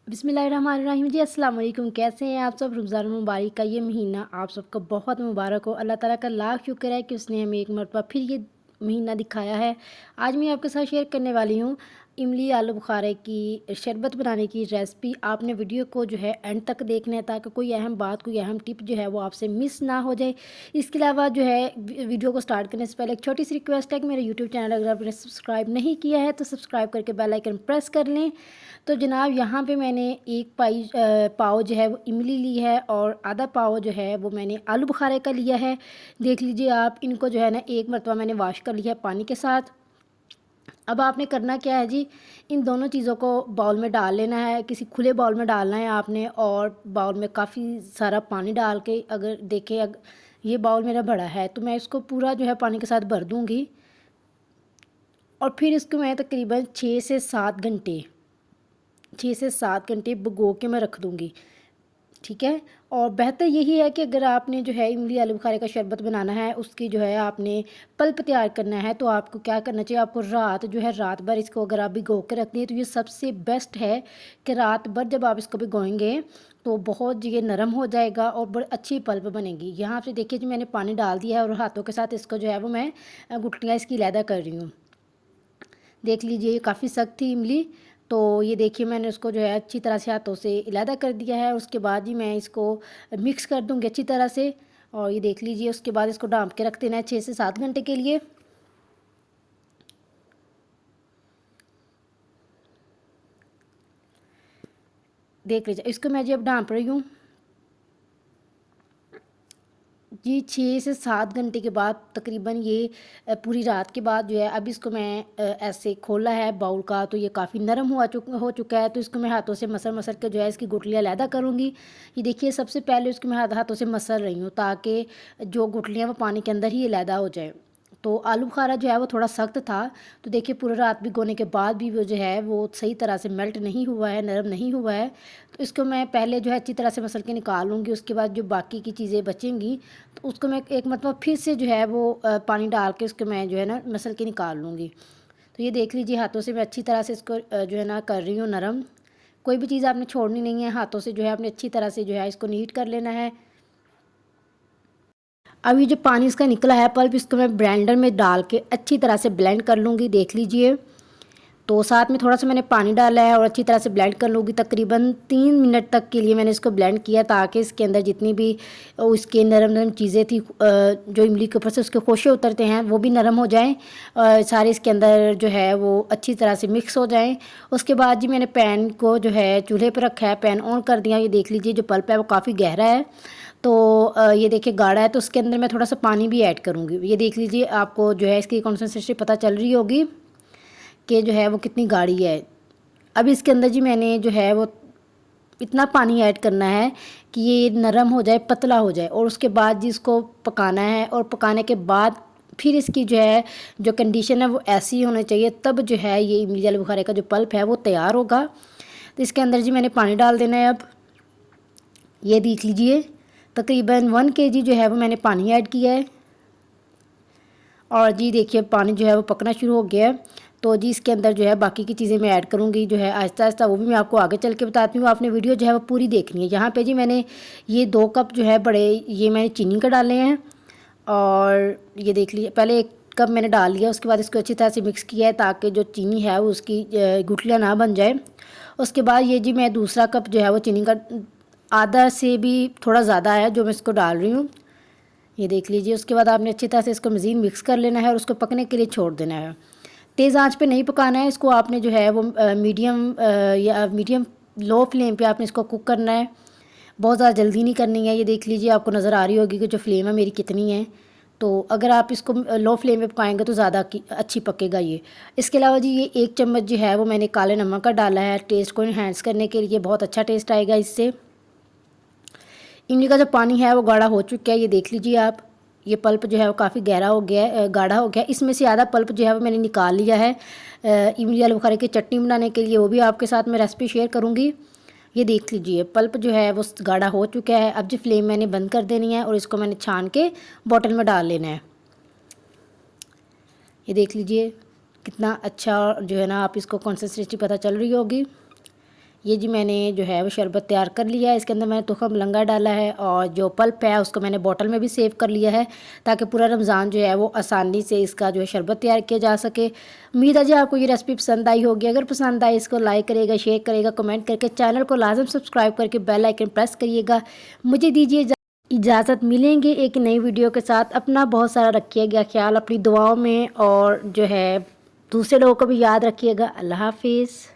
बिस्मिल्लाहिर्रहमानिर्रहीम जी, अस्सलाम वालेकुम। कैसे हैं आप सब? रमज़ान मुबारक का ये महीना आप सबको बहुत मुबारक हो। अल्लाह ताला का लाख शुक्र है कि उसने हमें एक मरतबा फिर ये महीना दिखाया है। आज मैं आपके साथ शेयर करने वाली हूँ इमली आलू बुखारे की शरबत बनाने की रेसिपी। आपने वीडियो को जो है एंड तक देखना है ताकि कोई अहम बात, कोई अहम टिप जो है वो आपसे मिस ना हो जाए। इसके अलावा जो है वीडियो को स्टार्ट करने से पहले एक छोटी सी रिक्वेस्ट है कि मेरे यूट्यूब चैनल अगर आपने सब्सक्राइब नहीं किया है तो सब्सक्राइब करके बेल आइकन प्रेस कर लें। तो जनाब यहाँ पे मैंने एक पाव जो है वो इमली ली है और आधा पाव जो है वो मैंने आलू बुखारे का लिया है। देख लीजिए आप, इनको जो है ना एक मरतबा मैंने वॉश कर लिया है पानी के साथ। अब आपने करना क्या है जी, इन दोनों चीज़ों को बाउल में डाल लेना है, किसी खुले बाउल में डालना है आपने। और बाउल में काफ़ी सारा पानी डाल के, अगर देखें ये बाउल मेरा बड़ा है तो मैं इसको पूरा जो है पानी के साथ भर दूँगी। और फिर इसको मैं तकरीबन 6 से 7 घंटे भिगो के मैं रख दूँगी। ठीक है। और बेहतर यही है कि अगर आपने जो है इमली आलू बुखारे का शरबत बनाना है, उसकी जो है आपने पल्प तैयार करना है, तो आपको क्या करना चाहिए, आपको रात भर इसको अगर आप भिगो के रखते हैं तो ये सबसे बेस्ट है कि रात भर जब आप इसको भिगोएंगे तो बहुत ये नरम हो जाएगा और बड़ी अच्छी पल्प बनेगी। यहाँ पे देखिए जी, मैंने पानी डाल दिया है और हाथों के साथ इसको जो है वो मैं गुठलियाँ इसकी लैदा कर रही हूँ। देख लीजिए ये काफ़ी सख्त थी इमली। तो ये देखिए मैंने उसको जो है अच्छी तरह से हाथों से अलहदा कर दिया है। उसके बाद ही मैं इसको मिक्स कर दूँगी अच्छी तरह से। और ये देख लीजिए, उसके बाद इसको ढाँप के रख देना है 6 से 7 घंटे के लिए। देख लीजिए, इसको मैं जी अब ढाँप रही हूँ जी। 6 से 7 घंटे के बाद तकरीबन ये पूरी रात के बाद जो है, अब इसको मैं ऐसे खोला है बाउल का तो ये काफ़ी नरम हो चुका है। तो इसको मैं हाथों से मसल मसल के जो है इसकी गुठलियाँ अलहदा करूँगी। ये देखिए, सबसे पहले इसको मैं हाथों से मसल रही हूँ ताकि जो गुठलियाँ वो पानी के अंदर ही अलहदा हो जाए। तो आलू बुखारा जो है वो थोड़ा सख्त था, तो देखिए पूरी रात भिगोने के बाद भी वो जो है वो सही तरह से मेल्ट नहीं हुआ है, नरम नहीं हुआ है। तो इसको मैं पहले जो है अच्छी तरह से मसल के निकाल लूँगी। उसके बाद जो बाकी की चीज़ें बचेंगी तो उसको मैं एक मतलब फिर से जो है वो पानी डाल के उसको मैं जो है ना मसल के निकाल लूँगी। तो ये देख लीजिए, हाथों से मैं अच्छी तरह से इसको जो है ना कर रही हूँ नरम। कोई भी चीज़ आपने छोड़नी नहीं है, हाथों से जो है आपने अच्छी तरह से जो है इसको नीट कर लेना है। अब ये जो पानी इसका निकला है पल्प, इसको मैं ब्लेंडर में डाल के अच्छी तरह से ब्लेंड कर लूँगी। देख लीजिए, तो साथ में थोड़ा सा मैंने पानी डाला है और अच्छी तरह से ब्लेंड कर लूँगी। तकरीबन 3 मिनट तक के लिए मैंने इसको ब्लेंड किया ताकि इसके अंदर जितनी भी उसके नरम नरम चीज़ें थी, जो इमली के ऊपर से उसके खोशे उतरते हैं, वो भी नरम हो जाएं, सारे इसके अंदर जो है वो अच्छी तरह से मिक्स हो जाएं। उसके बाद जी मैंने पैन को जो है चूल्हे पर रखा है, पैन ऑन कर दिया। ये देख लीजिए, जो पल्प है वो काफ़ी गहरा है। तो ये देखिए गाढ़ा है, तो उसके अंदर मैं थोड़ा सा पानी भी ऐड करूँगी। ये देख लीजिए, आपको जो है इसकी कंसिस्टेंसी पता चल रही होगी कि जो है वो कितनी गाढ़ी है। अब इसके अंदर जी मैंने जो है वो इतना पानी ऐड करना है कि ये नरम हो जाए, पतला हो जाए। और उसके बाद जी इसको पकाना है, और पकाने के बाद फिर इसकी जो है जो कंडीशन है वो ऐसी होनी चाहिए, तब जो है ये इमली आलू बुखारे का जो पल्प है वो तैयार होगा। तो इसके अंदर जी मैंने पानी डाल देना है। अब ये देख लीजिए, तकरीबन 1 kg जो है वो मैंने पानी ऐड किया है। और जी देखिए, पानी जो है वो पकना शुरू हो गया है। तो जी इसके अंदर जो है बाकी की चीज़ें मैं ऐड करूँगी जो है आहिस्ता आहिस्ता, वो भी मैं आपको आगे चल के बताती हूँ। आपने वीडियो जो है वो पूरी देखनी है। यहाँ पे जी मैंने ये 2 कप जो है बड़े, ये मैंने चीनी का डाले हैं। और ये देख लीजिए, पहले 1 कप मैंने डाल लिया, उसके बाद इसको अच्छी तरह से मिक्स किया है ताकि जो चीनी है वो उसकी गुठलियाँ ना बन जाए। उसके बाद ये जी मैं दूसरा कप जो है वो चीनी का आधा से भी थोड़ा ज़्यादा है जो मैं इसको डाल रही हूँ। ये देख लीजिए, उसके बाद आपने अच्छी तरह से इसको मज़ीद मिक्स कर लेना है और उसको पकने के लिए छोड़ देना है। तेज़ आंच पे नहीं पकाना है इसको, आपने जो है वो मीडियम लो फ्लेम पे आपने इसको कुक करना है। बहुत ज़्यादा जल्दी नहीं करनी है। ये देख लीजिए, आपको नज़र आ रही होगी कि जो फ्लेम है मेरी कितनी है। तो अगर आप इसको लो फ्लेम पे पकाएंगे तो ज़्यादा अच्छी पकेगा ये। इसके अलावा जी ये 1 चम्मच जो है वो मैंने काले नमक का डाला है, टेस्ट को इन्हेंस करने के लिए। बहुत अच्छा टेस्ट आएगा इससे। इमली का जो पानी है वो गाढ़ा हो चुका है। ये देख लीजिए आप, ये पल्प जो है वो काफ़ी गहरा हो गया है, गाढ़ा हो गया। इसमें से आधा पल्प जो है वो मैंने निकाल लिया है इमली आलू बुखारे की चटनी बनाने के लिए। वो भी आपके साथ मैं रेसिपी शेयर करूँगी। ये देख लीजिए, पल्प जो है वो गाढ़ा हो चुका है। अब जो फ्लेम मैंने बंद कर देनी है और इसको मैंने छान के बॉटल में डाल लेना है। ये देख लीजिए कितना अच्छा जो है ना, आप इसको कंसिस्टेंसी पता चल रही होगी। ये जी मैंने जो है वो शरबत तैयार कर लिया है। इसके अंदर मैंने तुखम लंगा डाला है और जो पल्प है उसको मैंने बॉटल में भी सेव कर लिया है, ताकि पूरा रमज़ान जो है वो आसानी से इसका जो है शरबत तैयार किया जा सके। उम्मीद है जी आपको ये रेसिपी पसंद आई होगी। अगर पसंद आई इसको लाइक करिएगा, शेयर करिएगा, कमेंट करके चैनल को लाजम सब्सक्राइब करके बेल आइकन प्रेस करिएगा। मुझे दीजिए इजाज़त, मिलेंगे एक नई वीडियो के साथ। अपना बहुत सारा रखिएगा ख्याल अपनी दुआओं में, और जो है दूसरे लोगों को भी याद रखिएगा। अल्लाह हाफिज़।